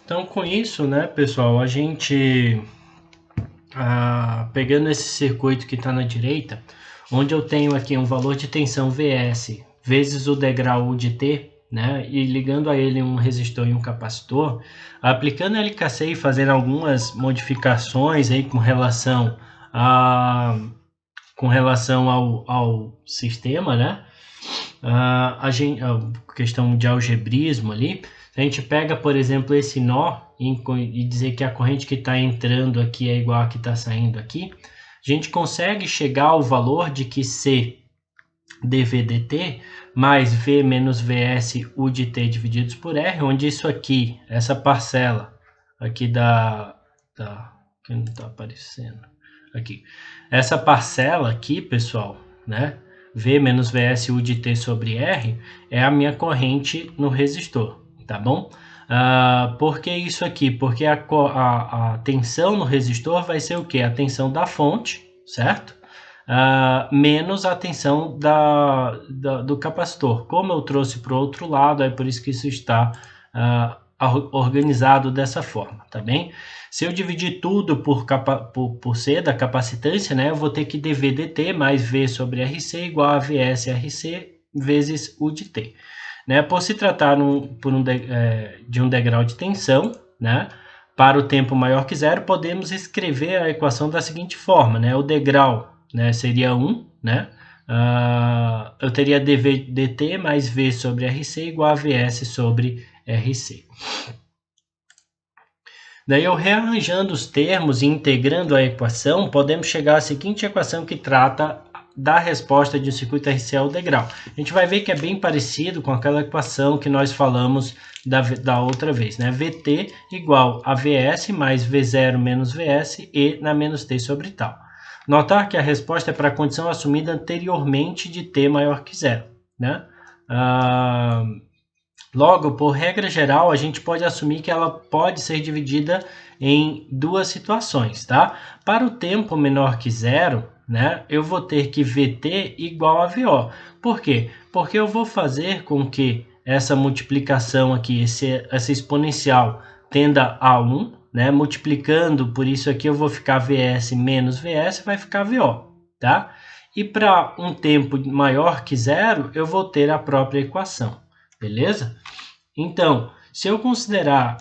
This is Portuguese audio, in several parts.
Então, com isso, né, pessoal, a gente, pegando esse circuito que está na direita, onde eu tenho aqui um valor de tensão Vs vezes o degrau U de T, né, e ligando a ele um resistor e um capacitor, aplicando LKC e fazendo algumas modificações aí com relação ao sistema, né, a questão de algebrismo ali. Se a gente pega, por exemplo, esse nó e dizer que a corrente que está entrando aqui é igual a que está saindo aqui, a gente consegue chegar ao valor de que C dV dt mais V menos Vs U de T divididos por R, onde isso aqui, essa parcela aqui que não está aparecendo aqui, essa parcela aqui, pessoal, né, V menos Vs U de T sobre R, é a minha corrente no resistor, tá bom? Por que isso aqui? Porque a tensão no resistor vai ser o que? A tensão da fonte, certo? Menos a tensão do capacitor. Como eu trouxe para o outro lado, é por isso que isso está organizado dessa forma, tá bem? Se eu dividir tudo por C da capacitância, né, eu vou ter que dV dt mais V sobre RC igual a Vs RC vezes U de T. Né? Por se tratar de um degrau de tensão, né, para o tempo maior que zero, podemos escrever a equação da seguinte forma, né? O degrau, né, seria 1, né? Eu teria dV dt mais V sobre RC igual a Vs sobre RC. Daí, eu rearranjando os termos e integrando a equação, podemos chegar à seguinte equação que trata da resposta de um circuito RC ao degrau. A gente vai ver que é bem parecido com aquela equação que nós falamos da outra vez, né? Vt igual a Vs mais V0 menos Vs e na menos T sobre tal. Notar que a resposta é para a condição assumida anteriormente de T maior que zero, né? Logo, por regra geral, a gente pode assumir que ela pode ser dividida em duas situações, tá? Para o tempo menor que zero, né, eu vou ter que Vt igual a Vo. Por quê? Porque eu vou fazer com que essa multiplicação aqui, essa exponencial, tenda a 1, né? Multiplicando por isso aqui, eu vou ficar Vs menos Vs, vai ficar Vo, tá? E para um tempo maior que zero, eu vou ter a própria equação. Beleza? Então, se eu considerar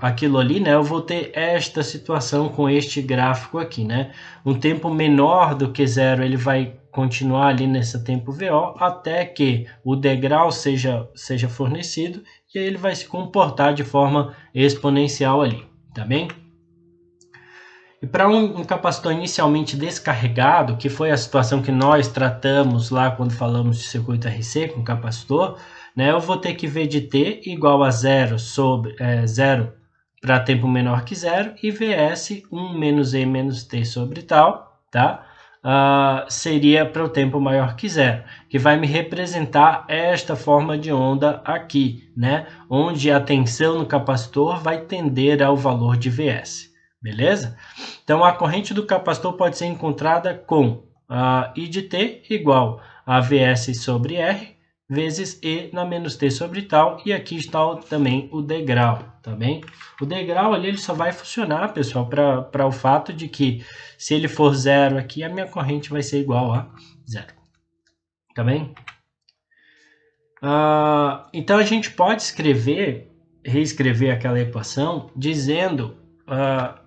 aquilo ali, né, eu vou ter esta situação com este gráfico aqui, né? Um tempo menor do que zero, ele vai continuar ali nesse tempo VO, até que o degrau seja fornecido, e aí ele vai se comportar de forma exponencial ali, tá bem? E para um capacitor inicialmente descarregado, que foi a situação que nós tratamos lá quando falamos de circuito RC com capacitor, né, eu vou ter que V de T igual a 0 para tempo menor que zero, e Vs 1 menos E menos T sobre tal, tá? Seria para o tempo maior que zero, que vai me representar esta forma de onda aqui, né, onde a tensão no capacitor vai tender ao valor de Vs. Beleza? Então, a corrente do capacitor pode ser encontrada com I de T igual a Vs sobre R vezes E na menos T sobre tal. E aqui está também o degrau, tá bem? O degrau ali ele só vai funcionar, pessoal, para o fato de que se ele for zero aqui, a minha corrente vai ser igual a zero. Tá bem? Então, a gente pode reescrever aquela equação dizendo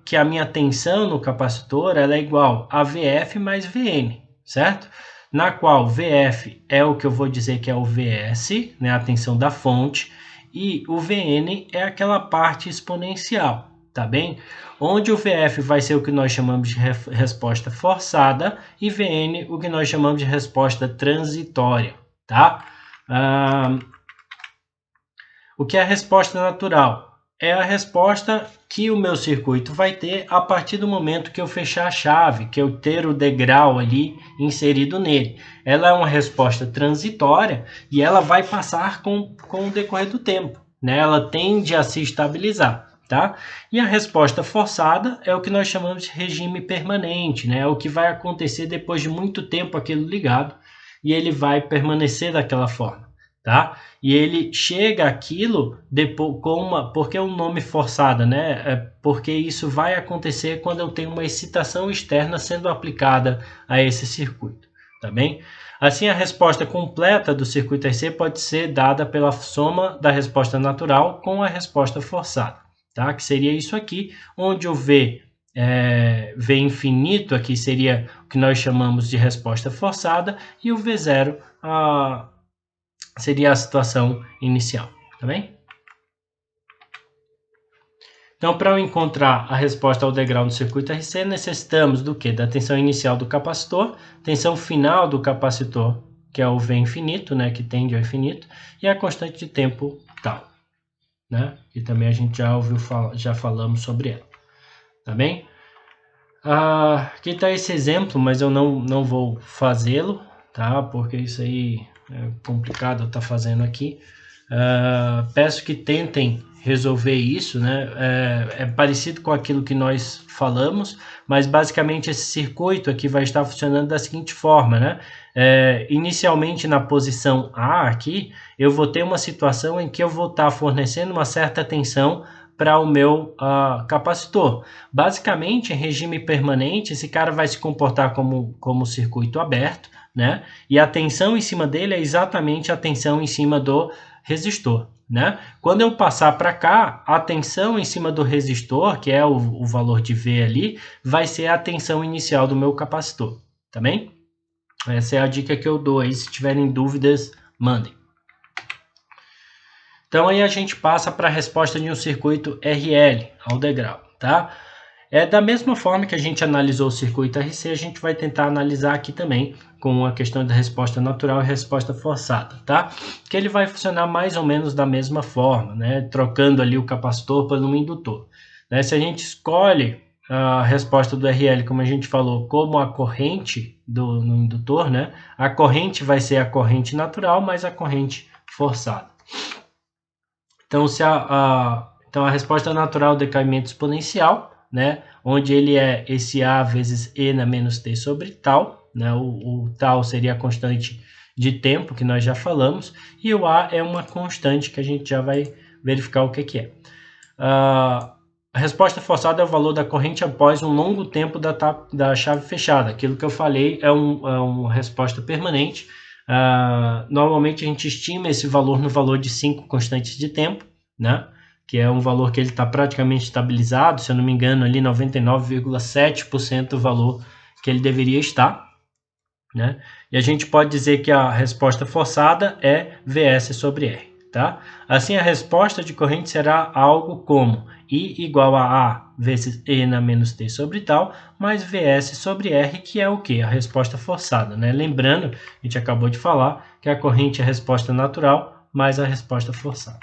que a minha tensão no capacitor ela é igual a Vf mais Vn, certo? Na qual Vf é o que eu vou dizer que é o Vs, né, a tensão da fonte, e o Vn é aquela parte exponencial, tá bem? Onde o Vf vai ser o que nós chamamos de resposta forçada e Vn o que nós chamamos de resposta transitória, tá? O que é a resposta natural? É a resposta que o meu circuito vai ter a partir do momento que eu fechar a chave, que eu ter o degrau ali inserido nele. Ela é uma resposta transitória e ela vai passar com o decorrer do tempo, né? Ela tende a se estabilizar, tá? E a resposta forçada é o que nós chamamos de regime permanente, né? É o que vai acontecer depois de muito tempo aquilo ligado e ele vai permanecer daquela forma. tá? E ele chega àquilo depois porque é um nome forçado, né? Porque isso vai acontecer quando eu tenho uma excitação externa sendo aplicada a esse circuito, tá bem? Assim, a resposta completa do circuito RC pode ser dada pela soma da resposta natural com a resposta forçada, tá? Que seria isso aqui, onde o V infinito aqui seria o que nós chamamos de resposta forçada e o V0 seria a situação inicial, tá bem? Então, para eu encontrar a resposta ao degrau no circuito RC, necessitamos do quê? Da tensão inicial do capacitor, tensão final do capacitor, que é o V infinito, né, que tende ao infinito, e a constante de tempo tal, né? E também a gente já falamos sobre ela, tá bem? Aqui está esse exemplo, mas eu não vou fazê-lo, tá? Porque isso aí é complicado eu estar fazendo aqui. Peço que tentem resolver isso, né? É parecido com aquilo que nós falamos, mas basicamente esse circuito aqui vai estar funcionando da seguinte forma, né? Inicialmente na posição A aqui, eu vou ter uma situação em que eu vou estar fornecendo uma certa tensão para o meu capacitor. Basicamente, em regime permanente, esse cara vai se comportar como circuito aberto, né? E a tensão em cima dele é exatamente a tensão em cima do resistor, né? Quando eu passar para cá, a tensão em cima do resistor, que é o valor de V ali, vai ser a tensão inicial do meu capacitor, tá bem? Essa é a dica que eu dou aí, se tiverem dúvidas, mandem. Então aí a gente passa para a resposta de um circuito RL ao degrau, tá? Da mesma forma que a gente analisou o circuito RC, a gente vai tentar analisar aqui também com a questão da resposta natural e resposta forçada, tá? Que ele vai funcionar mais ou menos da mesma forma, né? Trocando ali o capacitor por um indutor, né? Se a gente escolhe a resposta do RL, como a gente falou, como a corrente no indutor, né? A corrente vai ser a corrente natural mais a corrente forçada. Então, então a resposta natural é o decaimento exponencial, né? Onde ele é esse A vezes E na menos T sobre tal, né? O tal seria a constante de tempo que nós já falamos, e o A é uma constante que a gente já vai verificar o que é. A resposta forçada é o valor da corrente após um longo tempo da chave fechada. Aquilo que eu falei é uma resposta permanente. Normalmente a gente estima esse valor no valor de 5 constantes de tempo, né? Que é um valor que ele está praticamente estabilizado, se eu não me engano, ali 99,7% do valor que ele deveria estar, né? E a gente pode dizer que a resposta forçada é Vs sobre R, tá? Assim, a resposta de corrente será algo como I igual a A vezes E na menos T sobre tal, mais Vs sobre R, que é o quê? A resposta forçada, né? Lembrando, a gente acabou de falar que a corrente é a resposta natural mais a resposta forçada.